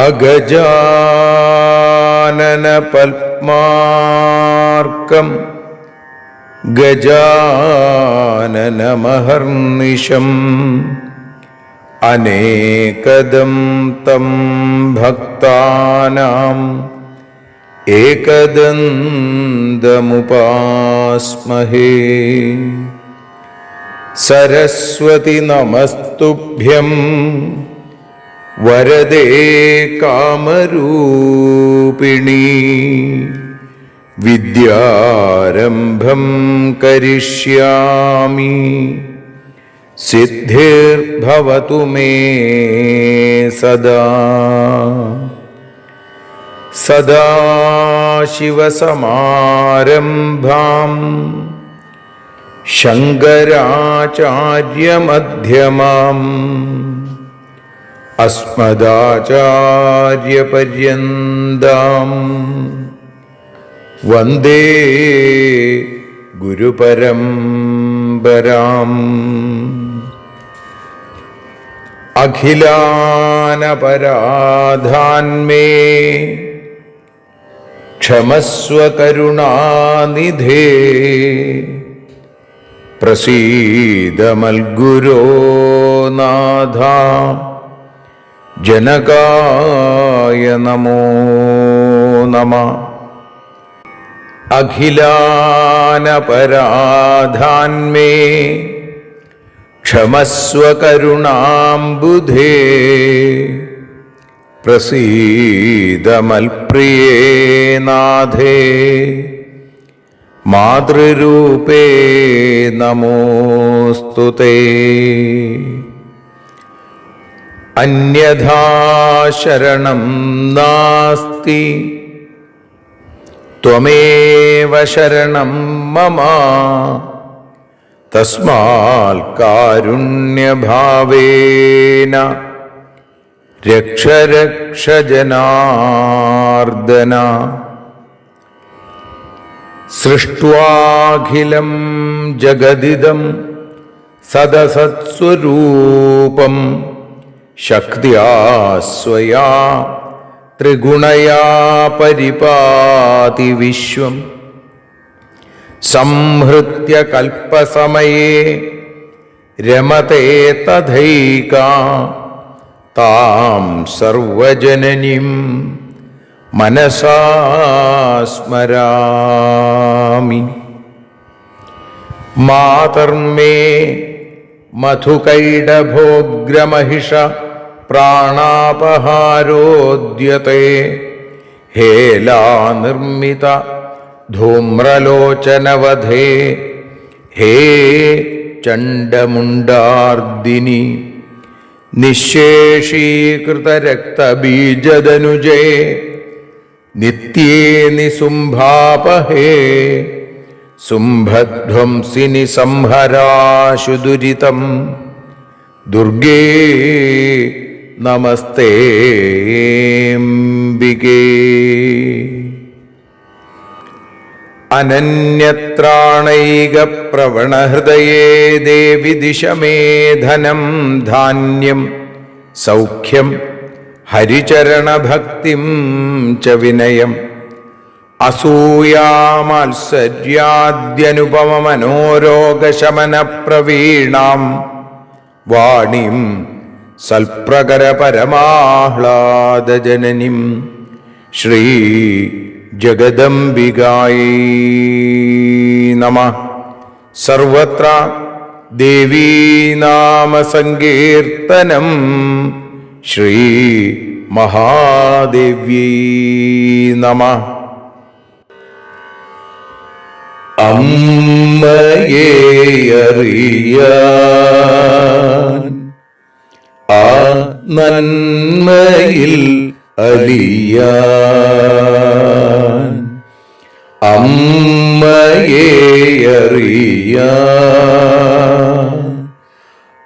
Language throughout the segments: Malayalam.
അഗജാനന പത്മാർക്കം ഗജാനനമഹർനിശം അനേകദം തം ഭക്താനാം ഏകദന്തമുപാസ്മഹേ. സരസ്വതി നമസ്തുഭ്യം വരദേ കാമരൂപിണി. വിദ്യാരംഭം കരിഷ്യാമി സിദ്ധിർഭവതു മേ സദാ. സദാശിവസമാരംഭാം ശങ്കരാചാര്യമധ്യമാം അസ്മദാചാര്യപര്യന്താം വന്ദേ ഗുരുപരമ്പരാം. അഖിലാനപരാധാന്മേ ക്ഷമസ്വ കരുണാനിധേ. പ്രസീദ മൽഗുരോ നാഥ ജനകായ നമോ നമഃ. അഖിലാനപരാധാന്മേ ക്ഷമസ്വ കരുണാംബുധേ. പ്രസീദ മൽപ്രിയേ നാഥേ മാതൃരൂപേ നമോസ്തുതേ. അന്യഥാ ശരണം നാസ്തി ത്വമേവ ശരണം മമ. തസ്മാൽ കാരുണ്യഭാവേന രക്ഷ രക്ഷ ജനാർദ്ദന. സൃഷ്ട്വാഖിലം ജഗദിദം സദസത്സ്വരൂപം ശക്ത്യാ സ്വയാ ത്രിഗുണയാ പരിപാതി വിശ്വം. സംഹൃത്യ കൽപ്പസമയേ രമതേ തഥൈകാ താം സർവജനനീം മനസാ സ്മരാമി. മാതർമേ മധുകൈടഭോഗ്രമഹിഷ പ്രാണാപഹാരോദ്യത്തെ. ഹേലാനിർമ്മിത ധൂമ്രലോചനവധേ. ഹേ ചണ്ഡമുണ്ഡാർദിനി നിശേഷീകൃതരക്തബീജദനുജേ. നിത്യേ നിസുംഭാപഹേ സുംഭധ്വംസിനി സംഹരാശു ദുരിതം. ദുർഗേ നമസ്തേംബികേ. അനന്യത്രാണൈകപ്രവണഹൃദയേ ദേവി ദിശ മേ ധനം ധാന്യം സൗഖ്യം ഹരിചരണഭക്തിം ച വിനയം. അസൂയാമാത്സര്യാദ്യനുപമമനോരോഗശമനപ്രവീണാം വാണിം സൽപ്രകരപരമാഹ്ലാദജനനിം ശ്രീ ജഗദംബികായൈ നമഃ. സർവത്ര ദേവീനാമസങ്കീർത്തനം ശ്രീ മഹാദേവ്യൈ നമഃ. അമ്മയെ അറിയാൻ ആ നന്മയിൽ അലിയാൻ അമ്മയെ അറിയാൻ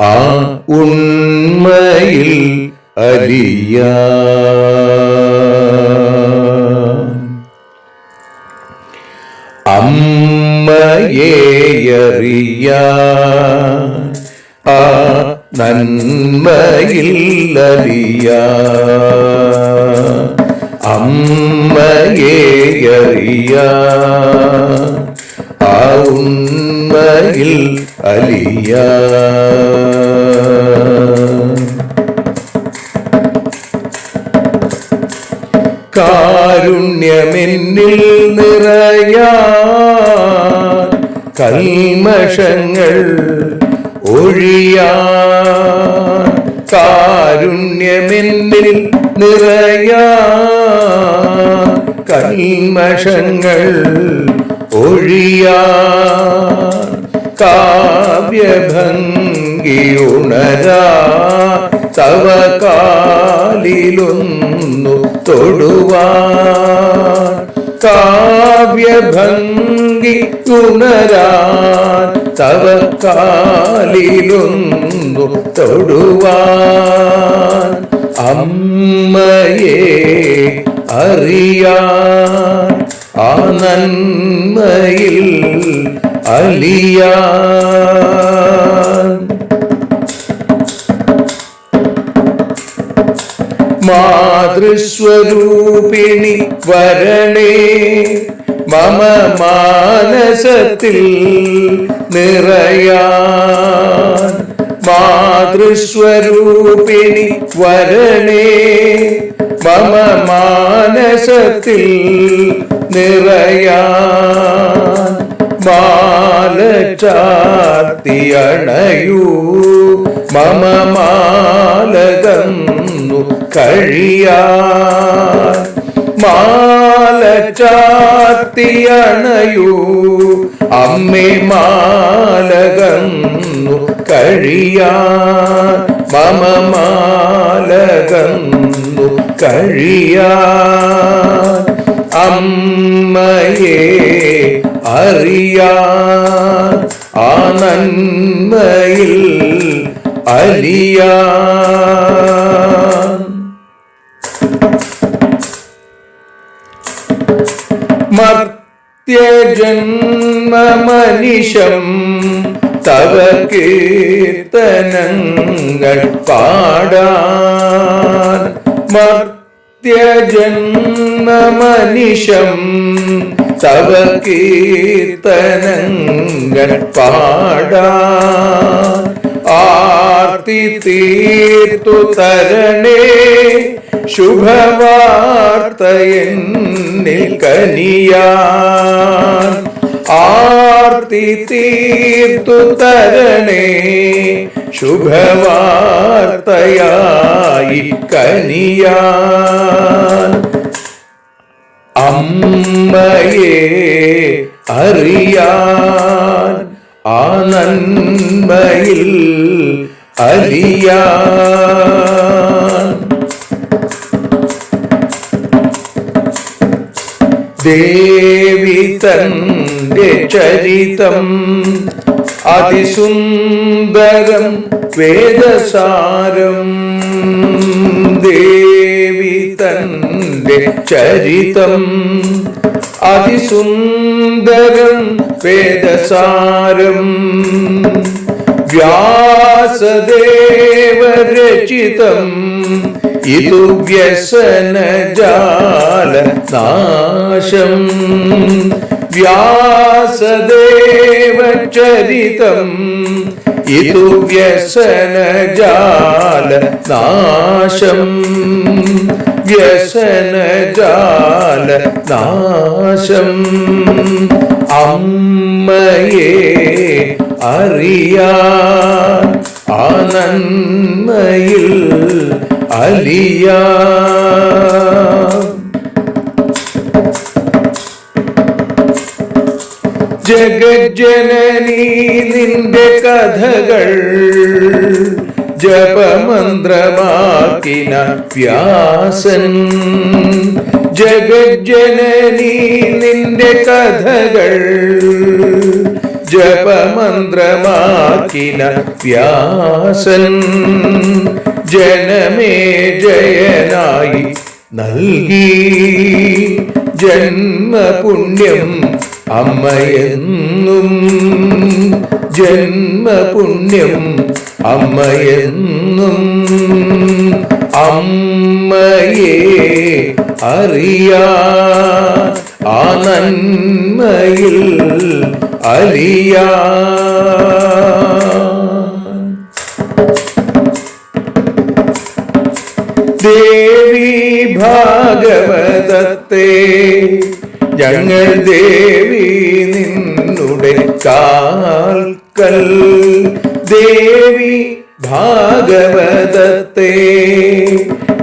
ആ ഉണ്മയിൽ അലിയാൻ അമ്മയെ അറിയാൻ ആ നന്മയിൽ അലിയാൻ അമ്മയെ അറിയാൻ ആ ഉണ്മയിൽ അലിയാൻ കാരുണ്യമെന്നിൽ നിറയാൻ കൽമഷങ്ങൾ ഒഴിയാൻ കാരുണ്യമെന്നിൽ നിറയാൻ കൽമഷങ്ങൾ ഒഴിയാൻ കാവ്യഭംഗി ഉണരാ തവ കാലിലൊന്നു തൊടുവാൻ കാവ്യഭംഗി ഉണരാൻ തവ കാലിലൊന്നു തൊടുവാൻ അമ്മയെ അറിയാൻ ആ നന്മയിൽ അലിയാൻ മാതൃസ്വരൂപിണി വരണേ മമ മാനസത്തിൽ നിറയാൻ മാതൃസ്വരൂപിണി വരണേ മമ മാനസത്തിൽ നിറയാൻ മാല ചാർത്തിയണയൂ മമ മാലകന്നു കഴിയാൻ മാല ചാർത്തിയണയൂ അമ്മേ മാലകന്നു കഴിയാൻ മമ മാലകന്നു കഴിയാൻ അമ്മയെ അറിയാൻ ആ നന്മയിൽ അലിയാൻ മർത്യജന്മമനിശം തവ കീർത്തനങ്ങൾ പാടാൻ മർത്യജന്മമനിശം തവ കീർത്തനങ്ങൾ പാടാൻ ആർത്തി തീർത്തു തരണേ ശുഭവാർത്തയെന്നിൽ കനിയാൻ ആർത്തി തീർത്തു തരണേ ശുഭവാർത്തയായി കനിയാൻ അമ്മയെ അറിയാൻ ആ നന്മയിൽ അലിയാൻ ദേവി തന്റെ ചരിതം അതിസുന്ദരം വേദസാരം ദേവി തന്റെ ചരിതം അതിസുന്ദരം വേദസാരം വ്യാസദേവരചിതം ഇതു വ്യസനജാല നാശം വ്യാസദേവചരിതം ഇതു വ്യസനജാല നാശം വ്യസനജാല നാശം അമ്മയെ അറിയാൻ ആ നന്മയിൽ അലിയാൻ ജഗജ്ജനനീ നിന്റെ കഥകൾ ജപമന്ത്രമാക്കിന വ്യാസൻ. ജഗജ്ജനനീ നിന്റെ കഥകൾ ജപമന്ത്രമാക്കിന വ്യാസൻ. ജനമേ ജയനായി നൽകി ജന്മപുണ്യം അമ്മയെന്നും. ജന്മപുണ്യം അമ്മയെന്നും. അമ്മയെ അറിയാൻ ആ നന്മയിൽ അലിയാൻ. ദേവി ഭാഗവതത്തെ ഞങ്ങൾ ദേവി നിന്നുടെ കാൽക്കൽ. ദേവി ഭാഗവതത്തെ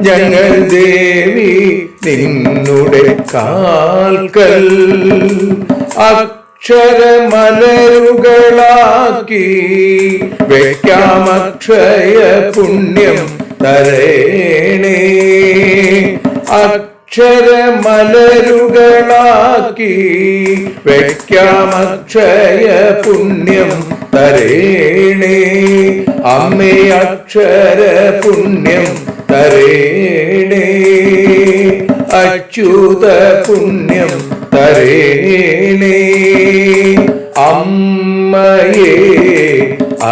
ഞങ്ങൾ ദേവി നിന്നുടെ കാൽക്കൽ. അക്ഷരമലരുകളാക്കി വയ്ക്കാം അക്ഷയ പുണ്യം തരേണേ. അക്ഷരമലരുകളാക്കി വയ്ക്കാം അക്ഷയ പുണ്യം തരേണേ. അമ്മേ അക്ഷര പുണ്യം തരേണേ. അച്യുത പുണ്യം തരേണേ. അമ്മയെ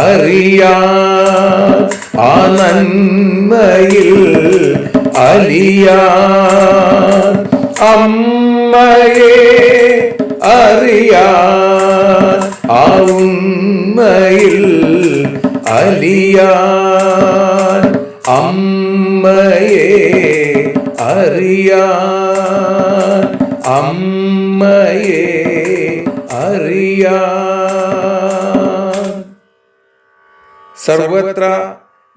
അറിയാൻ ആ നന്മയിൽ അലിയാൻ. അമ്മയെ അറിയാൻ ആ ഉണ്മയിൽ അലിയാൻ. അമ്മയെ അറിയാൻ. അമ്മയെ അറിയാൻ. സർവത്ര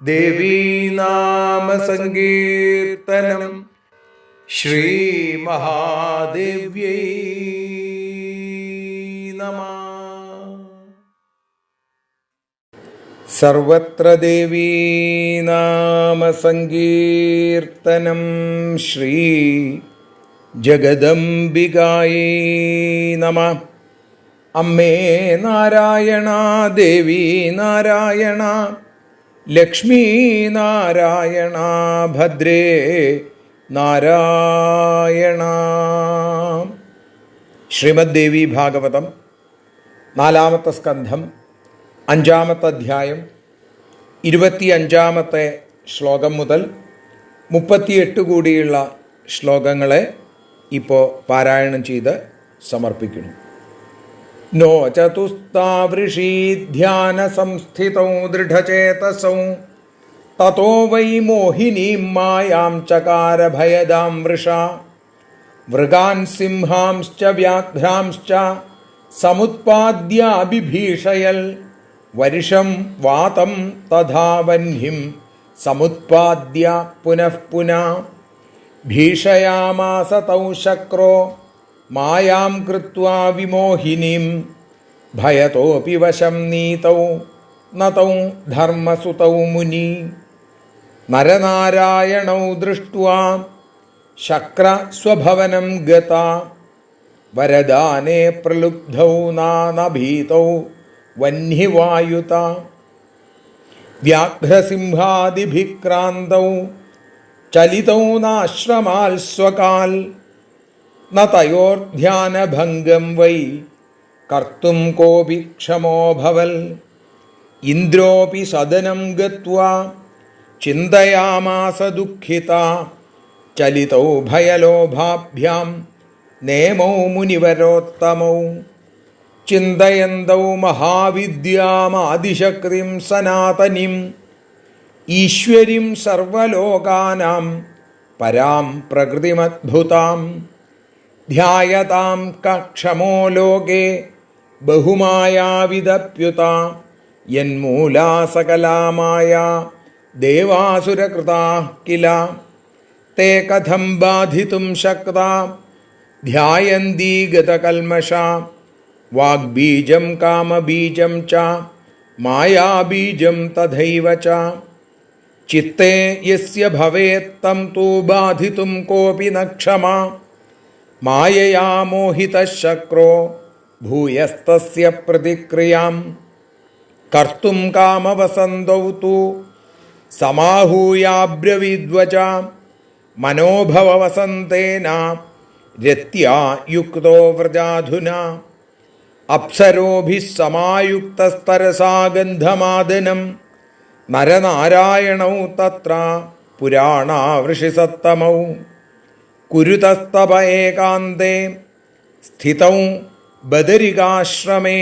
ദേവീനാമ സങ്കീർത്തനം. ശ്രീ മഹാദേവ്യൈ നമഃ. സർവത്ര ദേവീനാമ സങ്കീർത്തനം. ശ്രീ ജഗദംബികായൈ നമഃ. അമ്മേ നാരായണ, ദേവി നാരായണ, ലക്ഷ്മീ നാരായണ, ഭദ്രേ നാരായണ. ശ്രീമദ് ദേവി ഭാഗവതം 4-ാമത്തെ സ്കന്ധം 5-ാമത്തെ അധ്യായം 25-ാമത്തെ ശ്ലോകം മുതൽ 38 കൂടിയുള്ള ശ്ലോകങ്ങളെ ഇപ്പോൾ പാരായണം ചെയ്ത് സമർപ്പിക്കുന്നു. നോ ചതുസ്താവൃഷീധ്യാന സംസ്ഥിതൗ ദൃഢചേതസൗ തതോ വൈ മോഹിനീം മായാം ചകാര ഭയദാം വൃഷാ. മൃഗാൻ സിംഹാംശ്ച വ്യാഘ്രാംശ്ച സമുത്പാദ്യാഭിഭീഷയൽ. വർഷം വാതം തഥാ വഹ്നിം സമുത്പാദ്യ പുനഃ പുനഃ. ഭീഷയാമാസ തൗ ശക്രോ മായാം കൃത്വാ വിമോഹിനീം. ഭയതോപി വശം നീതൗ നതൗ ധർമ്മസുതൗ മുനി. നരനാരായണൗ ദൃഷ്ട്വാ ശക്ര സ്വഭവനം ഗതാ. വരദാനേ പ്രലുബ്ധൗ നാനഭീതൗ വഹ്നിവായുത. വ്യാഘ്രസിംഹാദിഭിക്രാന്തൗ ചലിതൗ നാശ്രമാൽ സ്വകാൽ. ന തയോർധ്യാനഭംഗം വൈ കർത്തും കോപി ക്ഷമോഭവൽ. ഇന്ദ്രോപി സദനം ഗത്വാ ചിന്തയാമാസ ദുഃഖിതാ. ചലിതൗ ഭയലോഭാഭ്യാം നേമൗ മുനിവരോത്തമൗ. ചിന്തയന്തൗ മഹാവിദ്യാമാദിശക്തിം സനാതനിം. ഈശ്വരീം സർവലോകാനാം പരാം പ്രകൃതിമദ്ഭുതാം. ധ്യായതാം കക്ഷമോ ലോകേ ബഹുമായാവിദപ്യുതാ. യന്മൂലാ സകലാമായ ദേവാസുരകൃതാ കില. തേ കഥം ബാധിതും ശക്താ ധ്യായന്തി ഗതകൽമഷാ. വാഗ്ബീജം കാമബീജം ച മായാബീജം തഥൈവ ച ചിത്തേ യസ്യ ഭവേത് തം തു ബാധിതും കോപി ന ക്ഷമാ മായയാ മോഹിതഃ ശക്രോ ഭൂയസ്തസ്യ പ്രതിക്രിയാം കർത്തും കാമവസന്തൗ തു സമാഹൂയാബ്രവീദ്വച മനോഭവവസന്തേന രത്യാ യുക്തോ വ്രജാധുനാ അപ്സരോഭിഃ സമായുക്തസ്തരസാ ഗന്ധമാദനം നരനാരായണൗ തത്ര പുരാണാവൃഷിസത്തമൗ കുരുതസ്തപ ഏകാന്തേ സ്ഥിതൗ ബദരികാശ്രമേ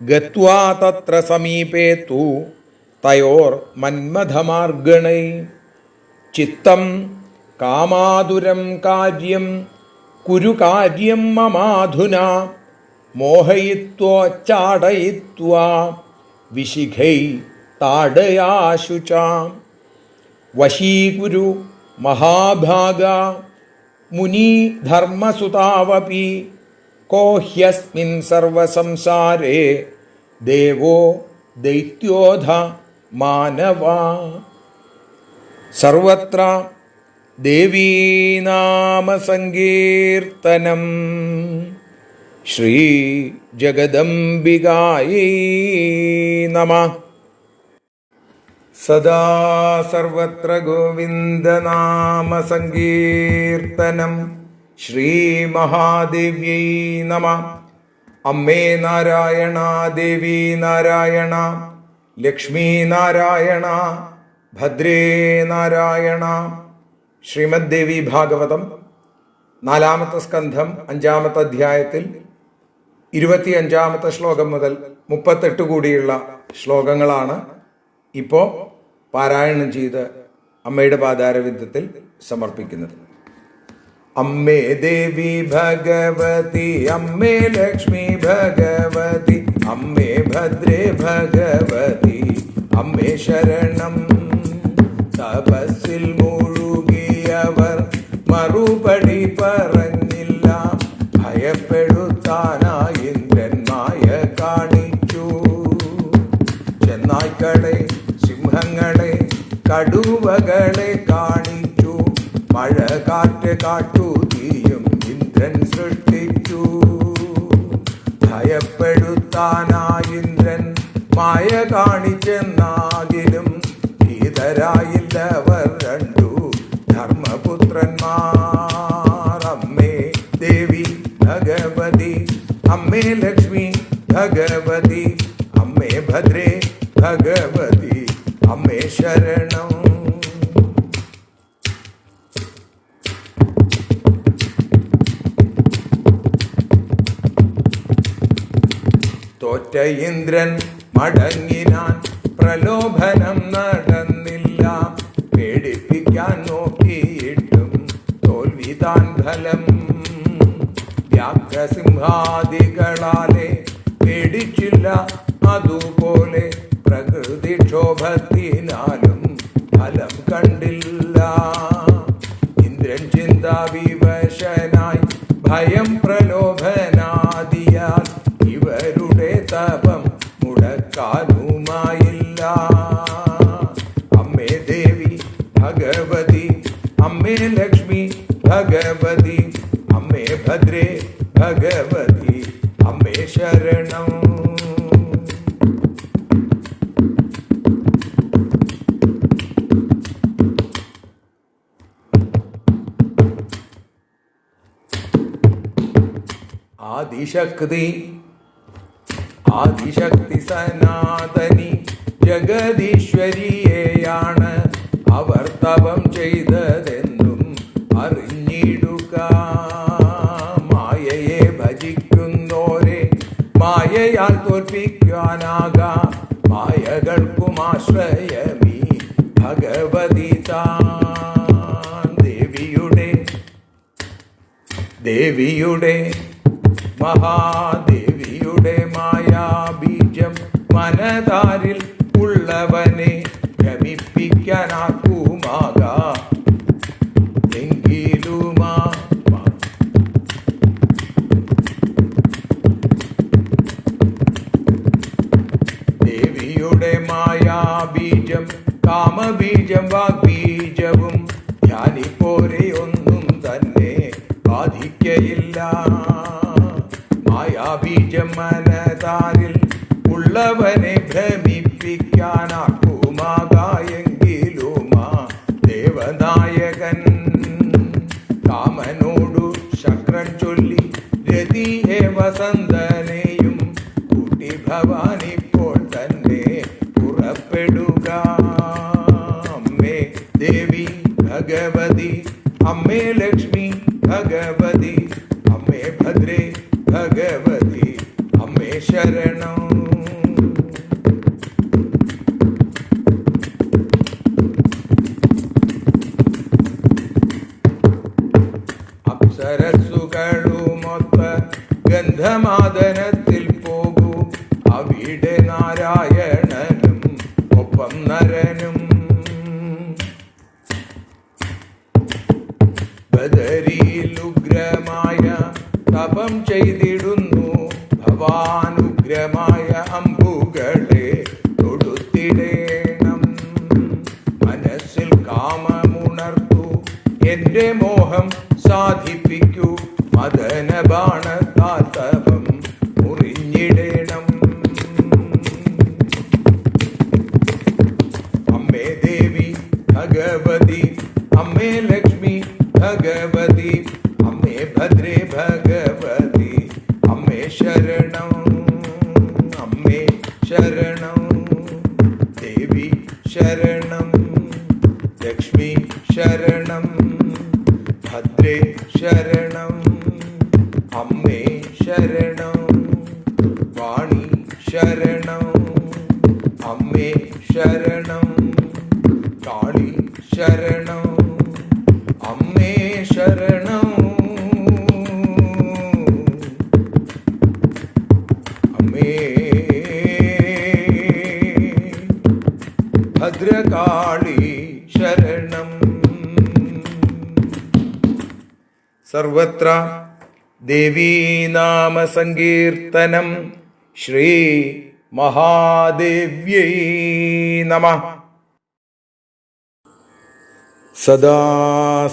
ഗത്വാ തത്ര സമീപേ തു തയോർമന്മഥമാർഗണൈ ചിത്തം കാമാതുരം കാര്യം കുരു കാര്യം മമാധുനാ മോഹയിത്വോച്ചാടയിത്വാ വിശിഖൈ താടയാശു ച വശീകുരു മഹാഭാഗ മുനി ധർമ്മസുതാവപി കോ ഹ്യസ്മിൻ സർവസംസാരേ ദേവോ ദൈത്യോധ മാനവ. സർവത്ര ദേവീനാമസങ്കീർത്തനം. ശ്രീ ജഗദംബികായൈ നമഃ. സദാ സർവത്ര ഗോവിന്ദനാമസങ്കീർത്തനം. ശ്രീ മഹാദേവ്യൈ നമഃ. അമ്മേ നാരായണ, ദേവി നാരായണ, ലക്ഷ്മീ നാരായണ, ഭദ്രേ നാരായണ. ശ്രീമദ് ദേവി ഭാഗവതം 4-ാമത്തെ സ്കന്ധം 5-ാമത്തെ അധ്യായത്തിൽ 25-ാമത്തെ ശ്ലോകം മുതൽ 38 കൂടിയുള്ള ശ്ലോകങ്ങളാണ് ഇപ്പോൾ പാരായണം ചെയ്ത് അമ്മയുടെ പാതാരവിന്ദത്തിൽ സമർപ്പിക്കുന്നത്. അമ്മേ ദേവി ഭഗവതി, അമ്മേ ലക്ഷ്മി ഭഗവതി, അമ്മേ ഭദ്രേ ഭഗവതി, അമ്മേ ശരണം. തപസ്സിൽ മുഴുകിയവർ മറുപടി പറഞ്ഞില്ല, ഭയപ്പെടുത്താനായി ഇന്ദ്രൻ മായ കാണിച്ചു. ചെന്നായ്ക്കളെ, സിംഹങ്ങളെ, കടുവകളെ കാണിച്ചു. മഴ, കാറ്റ്, കാട്ടുതീയും ഇന്ദ്രൻ സൃഷ്ടിച്ചു. ഭയപ്പെടുത്താനായി ഇന്ദ്രൻ മായ കാണിച്ചെന്നാകിലും ഭീതരായില്ലവർ രണ്ടു ധർമ്മപുത്രന്മാർ. അമ്മേ ദേവി ഭഗവതി, അമ്മേ ലക്ഷ്മി ഭഗവതി, അമ്മേ ഭദ്രേ ഭഗവതി, അമ്മേ ശരണം. തോറ്റ ഇന്ദ്രൻ മടങ്ങിനാൻ, പ്രലോഭനം നടന്നില്ല. പേടിപ്പിക്കാൻ നോക്കിയിട്ടും തോൽവിതാൻ ഫലം. വ്യാഘ്രസിംഹാദികളാലെ പേടിച്ചില്ല, അതുപോലെ പ്രകൃതിക്ഷോഭത്തിനാലും ഫലം കണ്ടില്ല. ഇന്ദ്രൻ ചിന്താവിവശനായി ഭയം പ്രലോഭനാദിയാൽ ഇവരുടെ തപം മുടക്കാനുമായില്ല. അമ്മേ ദേവി ഭഗവതി, അമ്മേ ലക്ഷ്മി ഭഗവതി, അമ്മേ ഭദ്രേ ഭഗവതി, അമ്മേ ശരണം. ആദിശക്തി, ആദിശക്തി സനാതനി ജഗദീശ്വരിയെയാണ് അവർ തപം ചെയ്തതെന്നും അറിഞ്ഞിടുക. മായയെ ഭജിക്കുന്നോരെ മായയാൽ തോൽപ്പിക്കാനാകാം. മായകൾക്കും ആശ്രയമീ ഭഗവതി താൻ. ദേവിയുടെ മഹാദേവിയുടെ മായാബീജം മനതാരിൽ ഉള്ളവനെ ഭ്രമിപ്പിക്കാനാക്കുമാകാം. മായാബീജം കാമബീജം വാഗ്ബീജവും ഞാനിപ്പോരെ ഒന്നും തന്നെ ബാധിക്കയില്ല. മായാബീജം മനതാരിൽ ഉള്ളവനെ ഭ്രമിപ്പിക്കാനാക്കുമാകായെങ്കിലുമാ ദേവനായകൻ കാമനോടു ശക്രൻ ചൊല്ലി രതിയെ വസന്തനെയും കൂട്ടി ഭവാനിപ്പോൾ തന്നെ പുറപ്പെടുക. അമ്മേ ദേവി ഭഗവതി, അമ്മേ ലക്ഷ്മി ഭഗവതി, അമ്മേ ഭദ്രേ ഭഗവതി, അമ്മേ ശരണം. അപ്സരസ്സുകളുമൊത്ത് ഗന്ധമാദനത്തിൽ പോകൂ, അവിടെ നാരായണനും ഒപ്പം നരനും. ബദരിയിലുഗ്രമായ തപം ചെയ്തിടുന്നു ഭവാനുഗ്രമായ അമ്പുകളെ തൊടുത്തിടേണം. മനസ്സിൽ കാമമുണർത്തു എന്റെ മോഹം സാധിപ്പിക്കൂ, മദന ബാണത്താൽ തപം മുറിഞ്ഞിടേണം. അമ്മേ ദേവി ഭഗവതി, അമ്മേ ലക്ഷ്മി ഭഗവതി, അമ്മേ ഭദ്രേ ഭഗവതി, അമ്മേ ശരണം. അമ്മേ ശരണം, ദേവി ശരണം, ലക്ഷ്മി ശരണം, ഭദ്രേ ശരണം, അമ്മേ ശരണം, വാണി ശരണം, അമ്മേ ശരണം, കാളി ശരണം, അമ്മേ ശരണം, അമ്മേ ഭദ്രകാളി ശരണം. സർവത്ര ദേവീനാമ സങ്കീർത്തനം. ശ്രീ മഹാദേവ്യൈ നമഃ. സദാ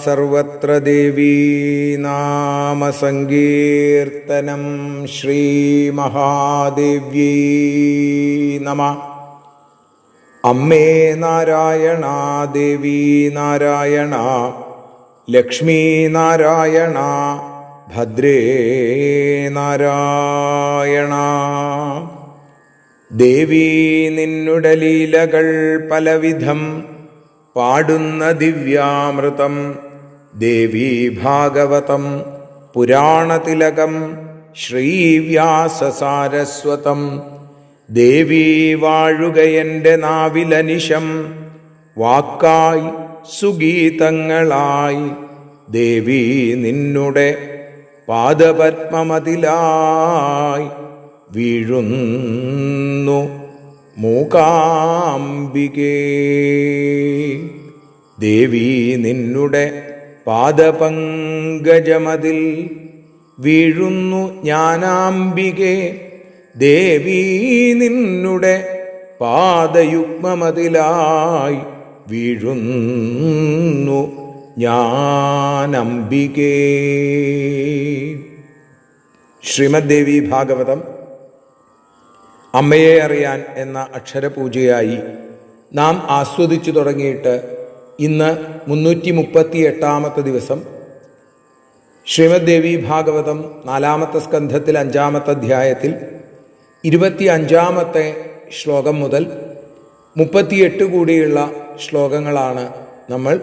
സർവത്ര ദേവീനാമ സങ്കീർത്തനം. ശ്രീ മഹാദേവ്യൈ നമഃ. അമ്മേ നാരായണ, ദേവി നാരായണ, ലക്ഷ്മീ നാരായണ, ഭദ്രേ നാരായണ. ദേവി നിന്നുടെ ലീലകൾ പലവിധം പാടുന്ന ദിവ്യാമൃതം. ദേവി ഭാഗവതം പുരാണതിലകം ശ്രീവ്യാസസാരസ്വതം. ദേവി വാഴുകയെൻ്റെ നാവിലനിശം, വാക്കായി സുഗീതങ്ങളായി. ദേവി നിന്നുടെ പാദപത്മമതിലായി വീഴുന്നു മൂകാംബികേ. ദേവി നിന്നുടെ പാദപങ്കജമതിൽ വീഴുന്നു ജ്ഞാനാംബികേ. ദേവി നിന്നുടെ പാദയുഗ്മമതിലായി വീഴുന്നു ജ്ഞാനംബികേ. ശ്രീമദ് ദേവി ഭാഗവതം അമ്മയെ അറിയാൻ എന്ന അക്ഷരപൂജയായി നാം ആസ്വദിച്ചു തുടങ്ങിയിട്ട് ഇന്ന് 338 ദിവസം. ശ്രീമദ് ദേവി ഭാഗവതം 4-ാമത്തെ സ്കന്ധത്തിൽ 5-ാമത്തെ അധ്യായത്തിൽ 25-ാമത്തെ ശ്ലോകം മുതൽ 38 കൂടിയുള്ള ശ്ലോകങ്ങളാണ് നമ്മൾ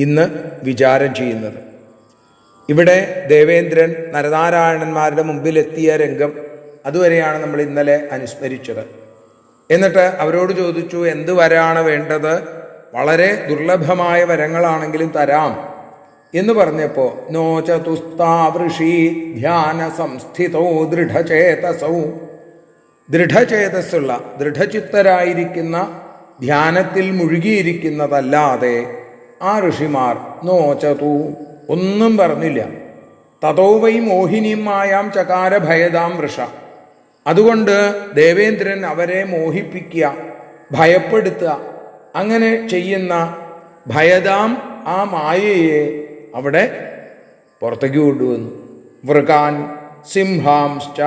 ഇന്ന് വിചാരം ചെയ്യുന്നത്. ഇവിടെ ദേവേന്ദ്രൻ നരനാരായണന്മാരുടെ മുമ്പിലെത്തിയ രംഗം അതുവരെയാണ് നമ്മൾ ഇന്നലെ അനുസ്മരിച്ചത്. എന്നിട്ട് അവരോട് ചോദിച്ചു, എന്ത് വരാണ് വേണ്ടത്? വളരെ ദുർലഭമായ വരങ്ങളാണെങ്കിലും തരാം എന്ന് പറഞ്ഞപ്പോൾ, നോ ചതുസ്താവൃഷി ധ്യാന സംസ്ഥിതോ ദൃഢചേതസൗ, ദൃഢചേതസ്സുള്ള ദൃഢചിത്തരായിരിക്കുന്ന ധ്യാനത്തിൽ മുഴുകിയിരിക്കുന്നതല്ലാതെ ആ ഋഷിമാർ നോചതു ഒന്നും പറഞ്ഞില്ല. തതോ വൈ മോഹിനിയും മായാം ചകാര ഭയതാം വൃഷ. അതുകൊണ്ട് ദേവേന്ദ്രൻ അവരെ മോഹിപ്പിക്കുക, ഭയപ്പെടുത്തുക. അങ്ങനെ ചെയ്യുന്ന ഭയതാം ആ മായയെ അവിടെ പുറത്തേക്ക് കൊണ്ടുവന്നു. വൃകാൻ സിംഹാംശ്ച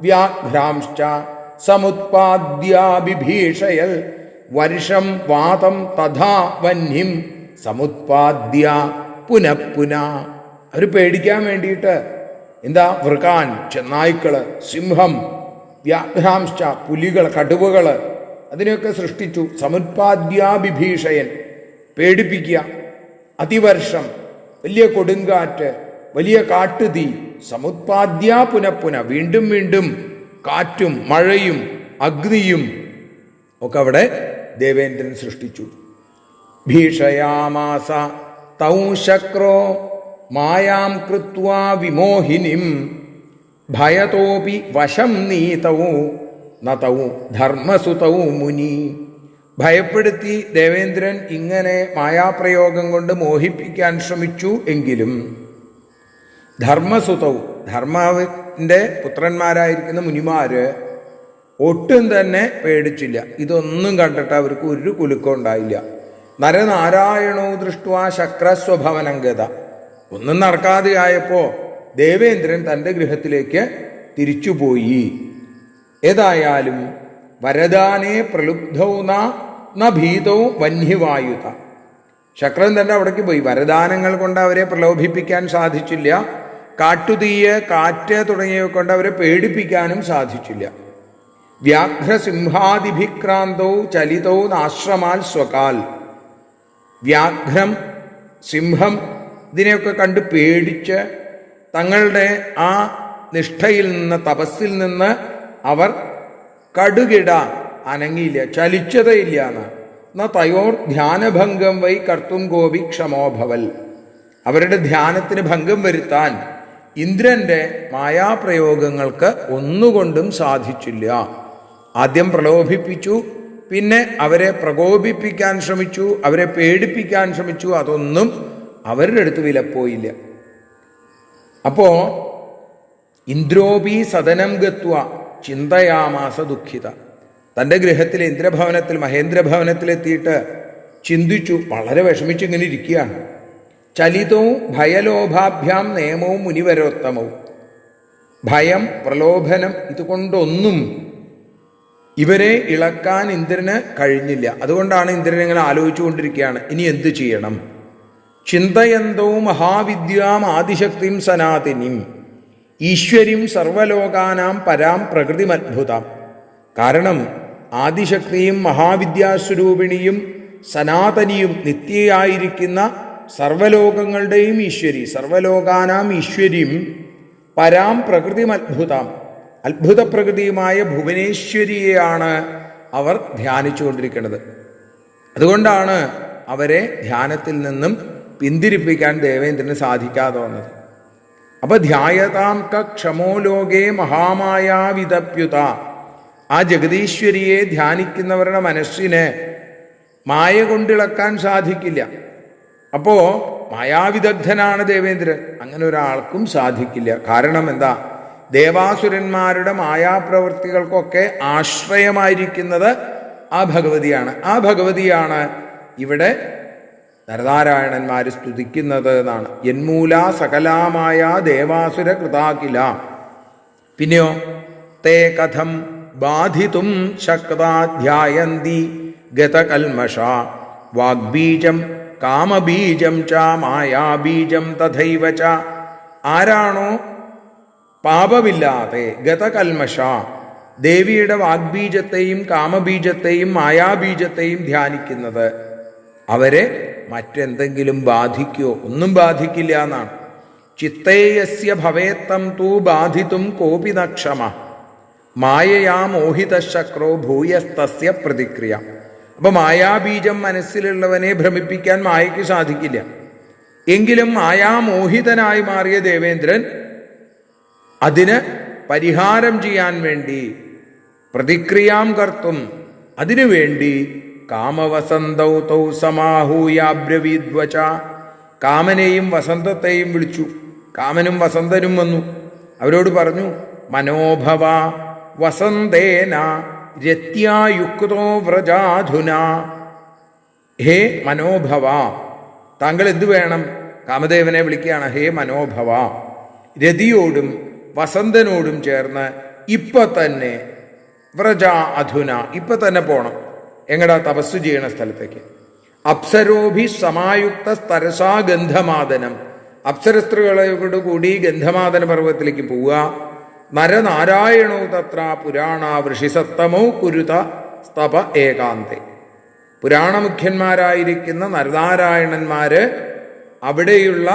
വ്യാഘ്രാംശ്ച സമുത്പാദ്യാഭിഭീഷയൽ വർഷം വാതം തഥാ വന്യം സമുത്പാദ്യ പുനഃപുന. അവർ പേടിക്കാൻ വേണ്ടിയിട്ട് എന്താ, വൃകാൻ ചെന്നായ്ക്കള്, സിംഹം, വ്യാഘ്രാംശ്ച പുലികൾ, കടുവകൾ, അതിനെയൊക്കെ സൃഷ്ടിച്ചു. സമുത്പാദ്യാഭിഭീഷയൻ പേടിപ്പിക്കുക. അതിവർഷം വലിയ കൊടുങ്കാറ്റ്, വലിയ കാട്ടുതീ. സമുത്പാദ്യ പുനഃപുന വീണ്ടും വീണ്ടും കാറ്റും മഴയും അഗ്നിയും ഒക്കെ അവിടെ ദേവേന്ദ്രൻ സൃഷ്ടിച്ചു. ഭീഷയാമാസ തൗ ശക്രോ മായാം കൃത്വാ വിമോഹിനിം ഭയതോപി വശം നീതൗ നതൗ ധർമ്മസുതൗ മുനി. ഭയപ്പെടുത്തി ദേവേന്ദ്രൻ ഇങ്ങനെ മായാപ്രയോഗം കൊണ്ട് മോഹിപ്പിക്കാൻ ശ്രമിച്ചു. എങ്കിലും ധർമ്മസുതൗ, ധർമാവിൻ്റെ പുത്രന്മാരായിരിക്കുന്ന മുനിമാര് ഒട്ടും തന്നെ പേടിച്ചില്ല. ഇതൊന്നും കണ്ടിട്ട് അവർക്ക് ഒരു കുലുക്കം ഉണ്ടായില്ല. നരനാരായണോ ദൃഷ്ട്വാ ശക്രസ്വഭവനംഗത. ഒന്നും നടക്കാതെയായപ്പോൾ ദേവേന്ദ്രൻ തൻ്റെ ഗൃഹത്തിലേക്ക് തിരിച്ചുപോയി. ഏതായാലും വരദാനേ പ്രലുബ്ധൗ ന ഭീതോ വന്യവായുത. ശക്രൻ തന്നെ അവിടേക്ക് പോയി. വരദാനങ്ങൾ കൊണ്ട് അവരെ പ്രലോഭിപ്പിക്കാൻ സാധിച്ചില്ല. കാട്ടുതീയ്, കാറ്റ് തുടങ്ങിയവ കൊണ്ട് അവരെ പേടിപ്പിക്കാനും സാധിച്ചില്ല. വ്യാഘ്രസിംഹാദിഭിക്രാന്തോ ചലിതോ നാശ്രമാൽ സ്വകാൽ. വ്യാഘ്രം, സിംഹം ഇതിനെയൊക്കെ കണ്ട് പേടിച്ച് തങ്ങളുടെ ആ നിഷ്ഠയിൽ നിന്ന്, തപസ്സിൽ നിന്ന് അവർ കടുകിട അനങ്ങിയില്ല, ചലിച്ചതയില്ല എന്ന്. തയോർ ധ്യാനഭംഗം വൈ കർത്തും ഗോപി ക്ഷമോഭവൽ. അവരുടെ ധ്യാനത്തിന് ഭംഗം വരുത്താൻ ഇന്ദ്രന്റെ മായാപ്രയോഗങ്ങൾക്ക് ഒന്നുകൊണ്ടും സാധിച്ചില്ല. ആദ്യം പ്രലോഭിപ്പിച്ചു, പിന്നെ അവരെ പ്രകോപിപ്പിക്കാൻ ശ്രമിച്ചു, അവരെ പേടിപ്പിക്കാൻ ശ്രമിച്ചു. അതൊന്നും അവരുടെ അടുത്ത് വിലപ്പോയില്ല. അപ്പോ ഇന്ദ്രോപി സദനം ഗത്വ ചിന്തയാമാസ ദുഃഖിത. തൻ്റെ ഗൃഹത്തിൽ, ഇന്ദ്രഭവനത്തിൽ, മഹേന്ദ്രഭവനത്തിലെത്തിയിട്ട് ചിന്തിച്ചു. വളരെ വിഷമിച്ചിങ്ങനെ ഇരിക്കുകയാണ്. ചലിതവും ഭയലോഭാഭ്യാം നേമവും മുനിവരോത്തമവും. ഭയം, പ്രലോഭനം ഇതുകൊണ്ടൊന്നും ഇവരെ ഇളക്കാൻ ഇന്ദ്രന് കഴിഞ്ഞില്ല. അതുകൊണ്ടാണ് ഇന്ദ്രൻ ഇങ്ങനെ ആലോചിച്ചുകൊണ്ടിരിക്കുകയാണ്, ഇനി എന്തു ചെയ്യണം. ചിന്തയന്തോ മഹാവിദ്യാം ആദിശക്തിം സനാതിനിം ഈശ്വരീം സർവലോകാനാം പരാം പ്രകൃതിമദ്ഭുതാം. കാരണം ആദിശക്തിയും മഹാവിദ്യാസ്വരൂപിണിയും സനാതനിയും നിത്യയായിരിക്കുന്ന സർവലോകങ്ങളുടെയും ഈശ്വരി, സർവലോകാനാം ഈശ്വരീം പരാം പ്രകൃതിമദ്ഭുതാം, അത്ഭുത പ്രകൃതിയുമായ ഭുവനേശ്വരിയെയാണ് അവർ ധ്യാനിച്ചുകൊണ്ടിരിക്കുന്നത്. അതുകൊണ്ടാണ് അവരെ ധ്യാനത്തിൽ നിന്നും പിന്തിരിപ്പിക്കാൻ ദേവേന്ദ്രന് സാധിക്കാതെ വന്നത്. അപ്പൊ ധ്യായതാം ക്ഷമോ ലോകേ മഹാമായാവിതപ്യുത. ആ ജഗദീശ്വരിയെ ധ്യാനിക്കുന്നവരുടെ മനസ്സിനെ മായ കൊണ്ടിളക്കാൻ സാധിക്കില്ല. അപ്പോ മായാവിദഗ്ധനാണ് ദേവേന്ദ്രൻ. അങ്ങനെ ഒരാൾക്കും സാധിക്കില്ല. കാരണം എന്താ? ദേവാസുരന്മാരുടെ മായാപ്രവൃത്തികൾക്കൊക്കെ ആശ്രയമായിരിക്കുന്നത് ആ ഭഗവതിയാണ്. ആ ഭഗവതിയാണ് ഇവിടെ നരനാരായണന്മാർ സ്തുതിക്കുന്നത് എന്നാണ്. യന്മൂല സകലാമായ ദേവാസുര കൃതാകില. പിന്നെയോ തേ കഥം ബാധിതും ശക്താധ്യായന്തി ഗതകൽമഷ വാഗ്ബീജം കാമബീജം ച മായാബീജം തഥൈവ ച. ആരാണോ പാപമില്ലാതെ ഗതകൽമഷ ദേവിയുടെ വാഗ്ബീജത്തെയും കാമബീജത്തെയും മായാബീജത്തെയും ധ്യാനിക്കുന്നത്, അവരെ മറ്റെന്തെങ്കിലും ബാധിക്കോ? ഒന്നും ബാധിക്കില്ല എന്നാണ്. ചിത്തേയസ്യ ഭവേത്തം തൂ ബാധിതും കോപി നക്ഷമ മായയാ മോഹിതശക്രോ ഭൂയസ്തസ്യ പ്രതിക്രിയ. അപ്പൊ മായാബീജം മനസ്സിലുള്ളവനെ ഭ്രമിപ്പിക്കാൻ മായയ്ക്ക് സാധിക്കില്ല. എങ്കിലും മായാമോഹിതനായി മാറിയ ദേവേന്ദ്രൻ അതിന് പരിഹാരം ചെയ്യാൻ വേണ്ടി, പ്രതിക്രിയാം കർത്തും അതിനുവേണ്ടി കാമവസന്തൗ തൗ സമാഹൂയാബ്രവീദ്വച. കാമനെയും വസന്തത്തെയും വിളിച്ചു. കാമനും വസന്തനും വന്നു. അവരോട് പറഞ്ഞു, മനോഭവ വസന്തേന രത്യായുക്തോ വ്രജാധുന. ഹേ മനോഭവ, താങ്കൾ എന്തു വേണം? കാമദേവനെ വിളിക്കുകയാണ്. ഹേ മനോഭവ, രതിയോടും വസന്തനോടും ചേർന്ന് ഇപ്പൊ തന്നെ വ്രജ അധുന, ഇപ്പൊ തന്നെ പോണം. എങ്ങടാ? തപസ് ചെയ്യണ സ്ഥലത്തേക്ക്. അപ്സരോഭി സമായുക്ത തരസാ ഗന്ധമാദനം, അപ്സരസ്ത്രീകളോട് കൂടി ഗന്ധമാദന പർവ്വതത്തിലേക്ക് പോവുക. നരനാരായണോ തത്ര പുരാണ വൃഷിസത്തമോ കുരുത സ്തപ ഏകാന്തേ. പുരാണമുഖ്യന്മാരായിരിക്കുന്ന നരനാരായണന്മാര് അവിടെയുള്ള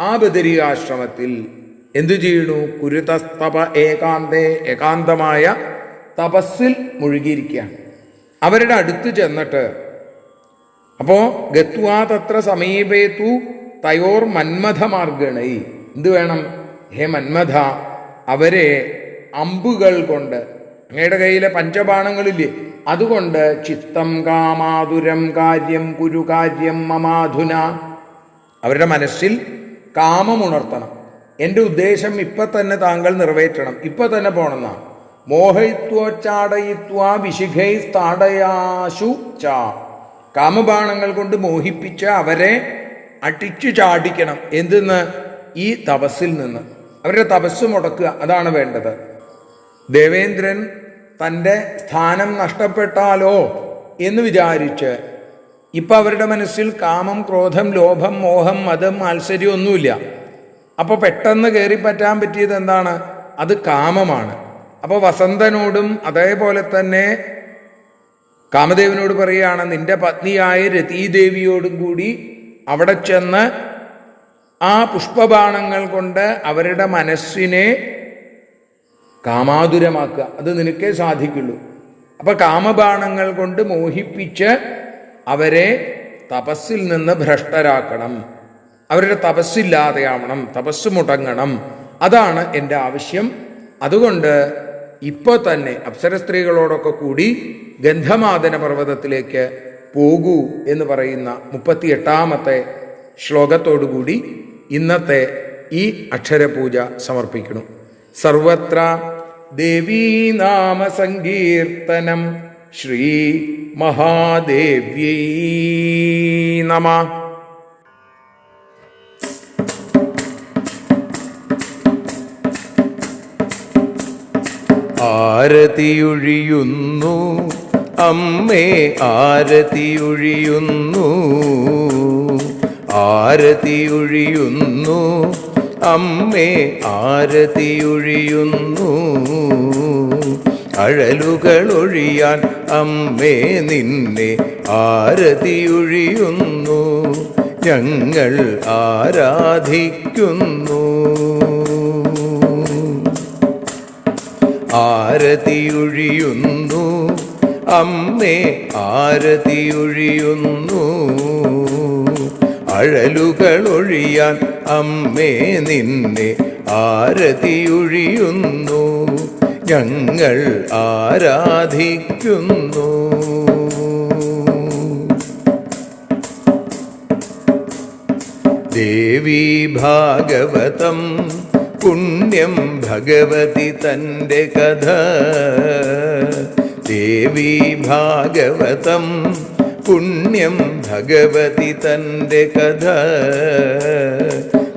ആ ബദരികാശ്രമത്തിൽ എന്തു ചെയ്യണു? കുരുതസ്തപ ഏകാന്തേ, ഏകാന്തമായ തപസ്സിൽ മുഴുകിയിരിക്കുകയാണ്. അവരുടെ അടുത്ത് ചെന്നിട്ട്, അപ്പോ ഗത്വാ തത്ര സമീപേതു തയോർ മന്മഥമാർഗണൈ, എന്ത് വേണം? ഹേ മന്മഥ, അവരെ അമ്പുകൾ കൊണ്ട്, അങ്ങയുടെ കയ്യിലെ പഞ്ചബാണങ്ങളില്ലേ, അതുകൊണ്ട് ചിത്തം കാമാതുരം കാര്യം കുരു കാര്യം മമാധുന, അവരുടെ മനസ്സിൽ കാമമുണർത്തണം. എൻ്റെ ഉദ്ദേശം ഇപ്പം തന്നെ താങ്കൾ നിറവേറ്റണം, ഇപ്പം തന്നെ പോണെന്നാണ്. മോഹയിത്വോച്ചാടയിത്വ വിശിഖൈ സ്ഥാടയാശു ച, കാമബാണങ്ങൾ കൊണ്ട് മോഹിപ്പിച്ച് അവരെ അടിച്ചു ചാടിക്കണം. എന്തെന്ന്? ഈ തപസ്സിൽ നിന്ന് അവരുടെ തപസ് മുടക്കുക, അതാണ് വേണ്ടത്. ദേവേന്ദ്രൻ തൻ്റെ സ്ഥാനം നഷ്ടപ്പെട്ടാലോ എന്ന് വിചാരിച്ച് ഇപ്പം അവരുടെ മനസ്സിൽ കാമം, ക്രോധം, ലോഭം, മോഹം, മതം, മാത്സര്യം ഒന്നുമില്ല. അപ്പോൾ പെട്ടെന്ന് കയറിപ്പറ്റാൻ പറ്റിയത് എന്താണ്? അത് കാമമാണ്. അപ്പോൾ വസന്തനോടും അതേപോലെ തന്നെ കാമദേവനോട് പറയുകയാണ്, നിന്റെ പത്നിയായ രതീദേവിയോടും കൂടി അവിടെ ചെന്ന് ആ പുഷ്പബാണങ്ങൾ കൊണ്ട് അവരുടെ മനസ്സിനെ കാമാതുരമാക്കുക, അത് നിനക്കേ സാധിക്കുള്ളൂ. അപ്പൊ കാമബാണങ്ങൾ കൊണ്ട് മോഹിപ്പിച്ച് അവരെ തപസ്സിൽ നിന്ന് ഭ്രഷ്ടരാക്കണം, അവരുടെ തപസ്സില്ലാതെയാവണം, തപസ് മുടങ്ങണം. അതാണ് എൻ്റെ ആവശ്യം. അതുകൊണ്ട് ഇപ്പോൾ തന്നെ അപ്സര സ്ത്രീകളോടൊക്കെ കൂടി ഗന്ധമാദന പർവ്വതത്തിലേക്ക് പോകൂ എന്ന് പറയുന്ന 38ാമത്തെ ശ്ലോകത്തോടുകൂടി ഇന്നത്തെ ഈ അക്ഷരപൂജ സമർപ്പിക്കുന്നു. സർവത്ര ദേവീനാമ സങ്കീർത്തനം. ശ്രീ മഹാദേവ്യൈ നമഃ. ആരതിയൊഴിയുന്നു അമ്മേ, ആരതിയൊഴിയുന്നു, ആരതിയൊഴിയുന്നു അമ്മേ, ആരതിയൊഴിയുന്നു. അഴലുകളൊഴിയാൻ അമ്മേ നിന്നെ ആരതിയൊഴിയുന്നു. ഞങ്ങൾ ആരാധിക്കുന്നു. ആരതിയൊഴിയുന്നു അമ്മേ, ആരതിയൊഴിയുന്നു. അഴലുകളൊഴിയാൻ അമ്മേ നിന്നെ ആരതിയൊഴിയുന്നു. ഞങ്ങൾ ആരാധിക്കുന്നു. ദേവി ഭാഗവതം പുണ്യം ഭഗവതി തൻ്റെ കഥ. ദേവി ഭാഗവതം പുണ്യം ഭഗവതി തൻ്റെ കഥ.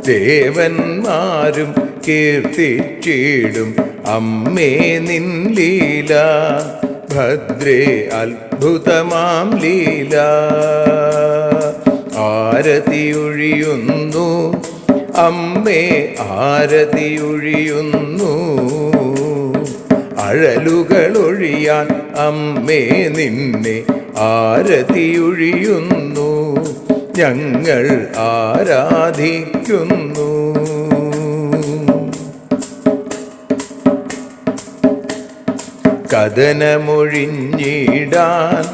ദേവന്മാരും കീർത്തിച്ചിടും അമ്മേ നിൻ ലീല. ഭദ്രേ അത്ഭുതമാം ലീല. ആരതിയൊഴിയുന്നു അമ്മേ, ആരതിയൊഴിയുന്നു. അഴലുകളൊഴിയാൻ അമ്മേ നിന്നെ ആരതിയൊഴിയുന്നു. ഞങ്ങൾ ആരാധിക്കുന്നു. കഥനമൊഴിഞ്ഞിടാൻ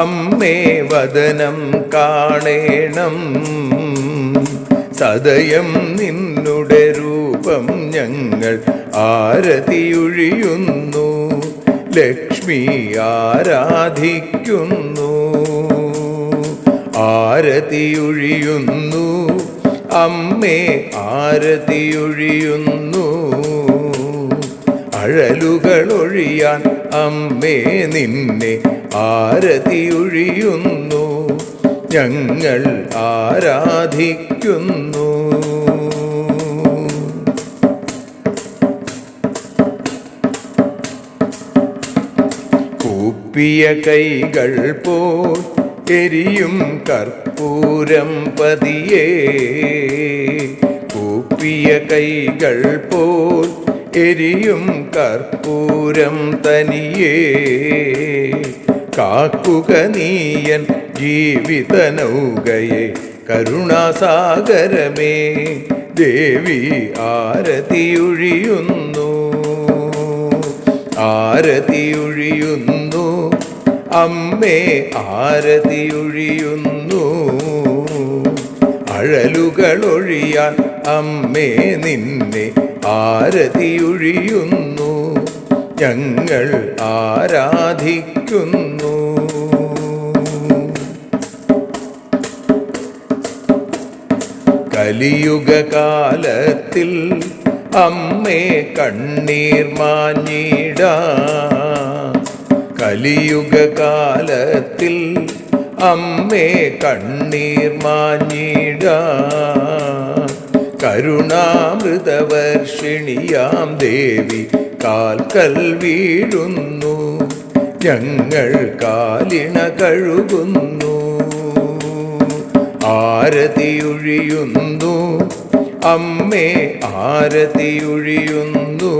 അമ്മേ വദനം കാണേണം. സദയം നിന്നുടെ രൂപം ഞങ്ങൾ ആരതിയൊഴിയുന്നു. ലക്ഷ്മി ആരാധിക്കുന്നു. ആരതിയൊഴിയുന്നു അമ്മേ, ആരതിയൊഴിയുന്നു. അഴലുകളൊഴിയാൻ അമ്മേ നിന്നെ ആരതിയൊഴിയുന്നു, ഞങ്ങൾ ആരാധിക്കുന്നു. കൂപ്പിയ കൈകൾ പോൽ എരിയും കർപ്പൂരം പതിയേ, കൂപ്പിയ കൈകൾ പോൽ എരിയും കർപ്പൂരം തനിയേ, കാക്കുക നീയൻ ജീവിത നൗകയെ കരുണാസാഗരമേ, ദേവി ആരതിയൊഴിയുന്നു, ആരതിയൊഴിയുന്നു, അമ്മേ ആരതിയൊഴിയുന്നു. അഴലുകളൊഴിയാൻ അമ്മേ നിന്നെ ആരതിയൊഴിയുന്നു, ഞങ്ങൾ ആരാധിക്കുന്നു. കലിയുഗകാലത്തിൽ അമ്മേ കണ്ണീർ മാഞ്ഞിടാ, കലിയുഗകാലത്തിൽ അമ്മേ കണ്ണീർ മാഞ്ഞിടാ, കരുണാമൃതവർഷിണിയാം ദേവി കാൽക്കൽ വീഴുന്നു, ഞങ്ങൾ കാലിണ കഴുകുന്നു. ആരതിയൊഴിയുന്നു അമ്മേ ആരതിയൊഴിയുന്നു,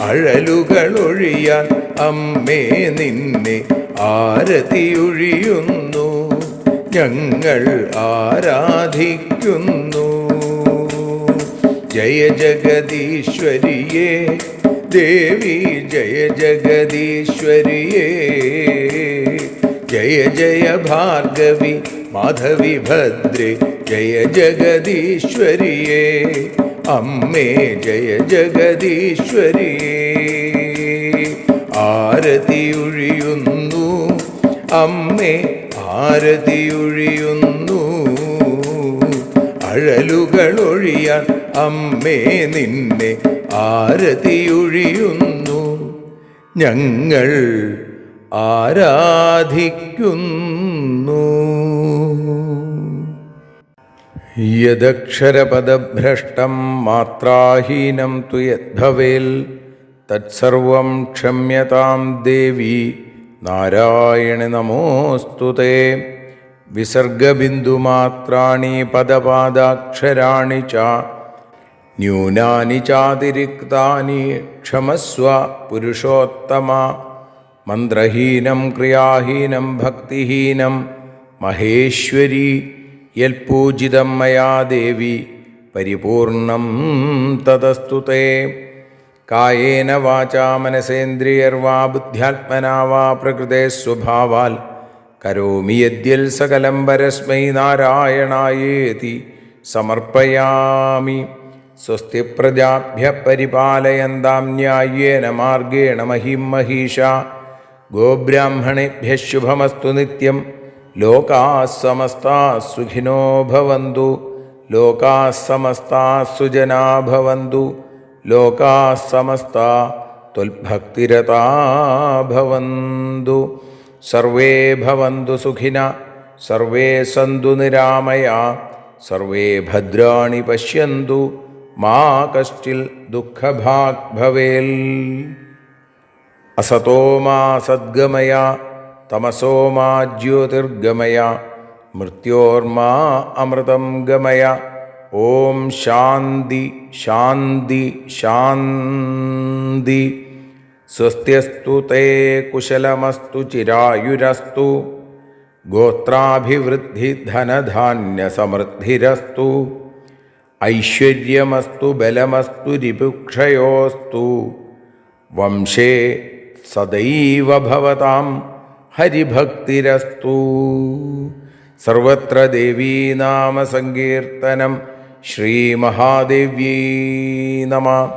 അഴലുകളൊഴിയാൻ അമ്മേ നിന്നെ ആരതിയൊഴിയുന്നു, ഞങ്ങൾ ആരാധിക്കുന്നു. ജയ ജഗദീശ്വരിയേ ദേവി, ജയ ജഗദീശ്വരിയേ, ജയ ജയ ഭാർഗവി മാധവി ഭദ്രേ, ജയ ജഗദീശ്വരിയേ അമ്മേ, ജയ ജഗദീശ്വരിയേ. ആരതിയൊഴിയുന്നു അമ്മേ ആരതിയൊഴിയുന്നു, അഴലുകളൊഴിയാൻ അമ്മേ നിന്നെ ആരതിയൊഴിയുന്നു, ഞങ്ങൾ ആരാധിക്കുന്നു. യദക്ഷരപദഭ്രഷ്ടം മാത്രാഹീനം തു യദ്ഭവേൽ തത്സർവം ക്ഷമ്യതാം ദേവി നാരായണി നമോസ്തുതേ. വിസർഗബിന്ദുമാത്രാണി പദപാദാക്ഷരാണി ച ന്യൂനാനി ചാതിരിക്താനി ക്ഷമസ്വ പുരുഷോത്തമ. മന്ത്രഹീനം ക്രിയാഹീനം ഭക്തിഹീനം മഹേശ്വരി യൽപൂജിതം മയാ ദേവി പരിപൂർണം തതസ്തു തേ. കായേന വാചാ മനസേന്ദ്രിയർവാ ബുദ്ധ്യാത്മനാ വാ പ്രകൃതേ സ്വഭാവാൽ കരോമി യദ്യൽ സകലം പരസ്മൈ നാരായണായേതി സമർപ്പയാമി. സ്വസ്തി പ്രജാഭ്യ പരിപാലയന്താം ന്യായേന മാർഗേണ മഹിം മഹീഷാ. ഗോബ്രാഹ്മണേഭ്യഃ ശുഭമസ്തു നിത്യം. ലോകാഃ സമസ്താഃ സുഖിനോ ഭവന്തു. ലോകാഃ സമസ്താഃ സുജനാ ഭവന്തു. ലോകാഃ സമസ്താഃ ത്വൽഭക്തിരതാ ഭവന്തു. സർവേ ഭവന്തു സുഖിനഃ. സർവേ സന്തു നിരാമയാഃ. സർവേ ഭദ്രാണി പശ്യന്തു. മാ കശ്ചിൽ ദുഃഖഭാഗ് ഭവേൽ. അസതോ മാ സദ്ഗമയ തമസോ മാ ജ്യോതിർഗമയ മൃത്യോർമാ അമൃതം ഗമയ. ഓം ശാന്തി ശാന്തി ശാന്തി. സ്വസ്ത്യസ്തു തേ കുശലമസ്തു ചിരായുരസ്തു. ഗോത്രാഭിവൃദ്ധി ധനധാന്യസമൃദ്ധിരസ്തു. ഐശ്വര്യമസ്തു ബലമസ്തു രിപുക്ഷയോസ്തു. വംശേ സദൈവ ഭവതാം ഹരിഭക്തിരസ്തു. സർവത്ര ദേവീനാമസങ്കീർത്തനം. ശ്രീമഹാദേവ്യൈ നമഃ.